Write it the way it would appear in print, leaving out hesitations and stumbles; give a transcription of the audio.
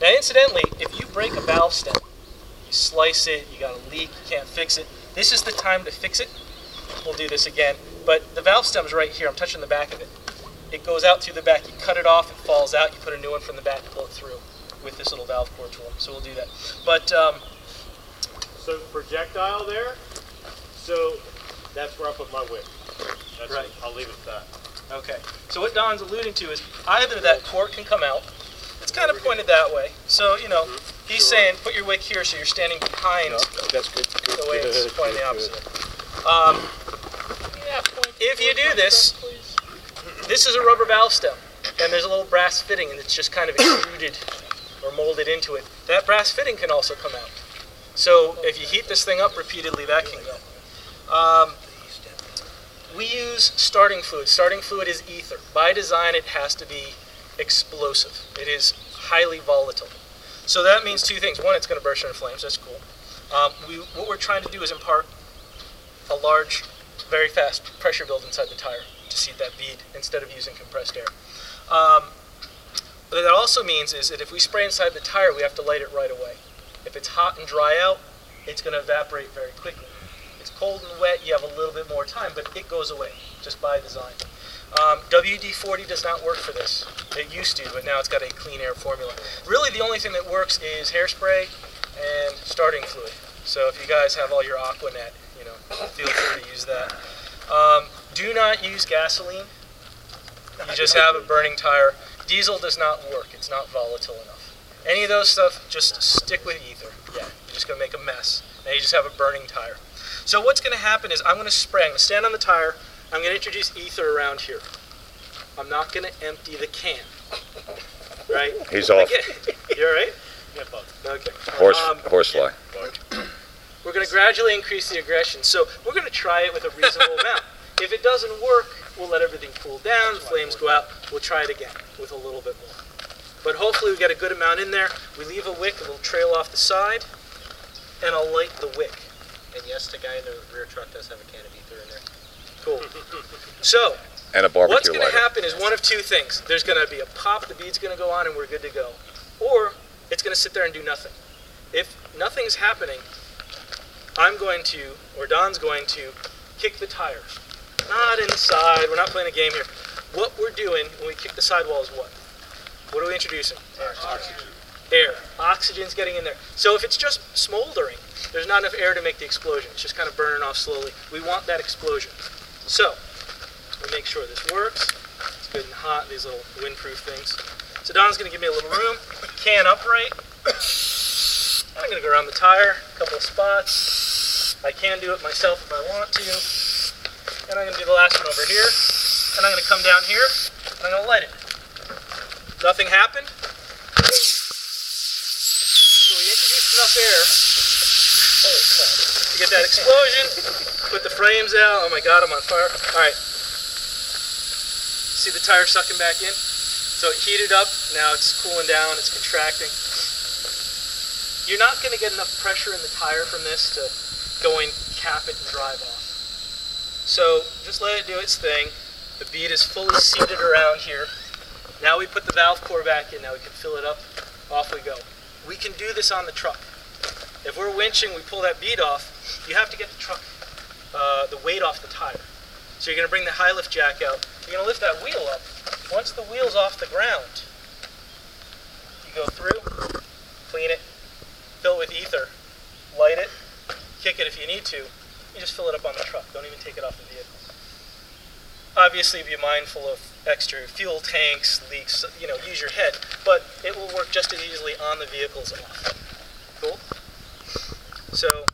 Now, incidentally, if you break a valve stem, you slice it, you got a leak, you can't fix it, this is the time to fix it. We'll do this again, but the valve stem's right here. I'm touching the back of it. It goes out through the back. You cut it off, it falls out, you put a new one from the back, pull it through with this little valve core tool. So we'll do that. But so projectile there, so that's where I put my wick. That's right. It. I'll leave it at that. Okay. So what Don's alluding to is either that core can come out. It's kind of pointed that way. So, you know, he's saying put your wick here so you're standing behind That's good. the way it's pointing the opposite. If you do this, this is a rubber valve stem, and there's a little brass fitting, and it's just kind of extruded or molded into it. That brass fitting can also come out. So if you heat this thing up repeatedly, that can go. We use starting fluid. Starting fluid is ether. By design, it has to be explosive. It is highly volatile. So that means two things. One, it's going to burst into flames. That's cool. What we're trying to do is impart a large, very fast pressure build inside the tire to seat that bead instead of using compressed air. What that also means is that if we spray inside the tire, we have to light it right away. If it's hot and dry out, it's going to evaporate very quickly. It's cold and wet, you have a little bit more time, but it goes away just by design. WD-40 does not work for this. It used to, but now it's got a clean air formula. Really, the only thing that works is hairspray and starting fluid. So if you guys have all your Aquanet, you know, feel free to use that. Do not use gasoline. You just have a burning tire. Diesel does not work. It's not volatile enough. Any of those stuff, just stick with ether. Yeah, you're just going to make a mess. Now you just have a burning tire. So what's going to happen is I'm going to spray. I'm going to stand on the tire. I'm going to introduce ether around here. I'm not going to empty the can. Right? He's off. You all right? Yeah, bud. Okay. Horsefly. We're going to gradually increase the aggression. So we're going to try it with a reasonable amount. If it doesn't work, we'll let everything cool down, the flames go out, we'll try it again with a little bit more. But hopefully we get a good amount in there. We leave a wick, it'll trail off the side, and I'll light the wick. And yes, the guy in the rear truck does have a can of ether in there. Cool. So, And a barbecue what's going to lighter. happen is one of two things. There's going to be a pop, the bead's going to go on, and we're good to go. Or it's going to sit there and do nothing. If nothing's happening, I'm going to, or Don's going to, kick the tire. Not inside, we're not playing a game here. What we're doing when we kick the sidewall is what? What are we introducing? Oxygen. Air. Oxygen's getting in there. So if it's just smoldering, there's not enough air to make the explosion. It's just kind of burning off slowly. We want that explosion. So, we'll make sure this works. It's good and hot, these little windproof things. So Don's going to give me a little room. Can upright. I'm going to go around the tire, a couple of spots. I can do it myself if I want to. And I'm going to do the last one over here. And I'm going to come down here, and I'm going to light it. Nothing happened. So we introduced enough air. Holy crap. To get that explosion, put the frames out. Oh my God, I'm on fire. All right. See the tire sucking back in? So it heated up. Now it's cooling down. It's contracting. You're not going to get enough pressure in the tire from this to go and cap it and drive off. So just let it do its thing. The bead is fully seated around here. Now we put the valve core back in. Now we can fill it up. Off we go. We can do this on the truck. If we're winching, we pull that bead off. You have to get the truck, the weight off the tire. So you're going to bring the high lift jack out. You're going to lift that wheel up. Once the wheel's off the ground, you go through, clean it, fill it with ether, light it, kick it if you need to. You just fill it up on the truck. Don't even take it off the vehicle. Obviously, be mindful of extra fuel tanks, leaks, use your head, but it will work just as easily on the vehicle as off. Cool? So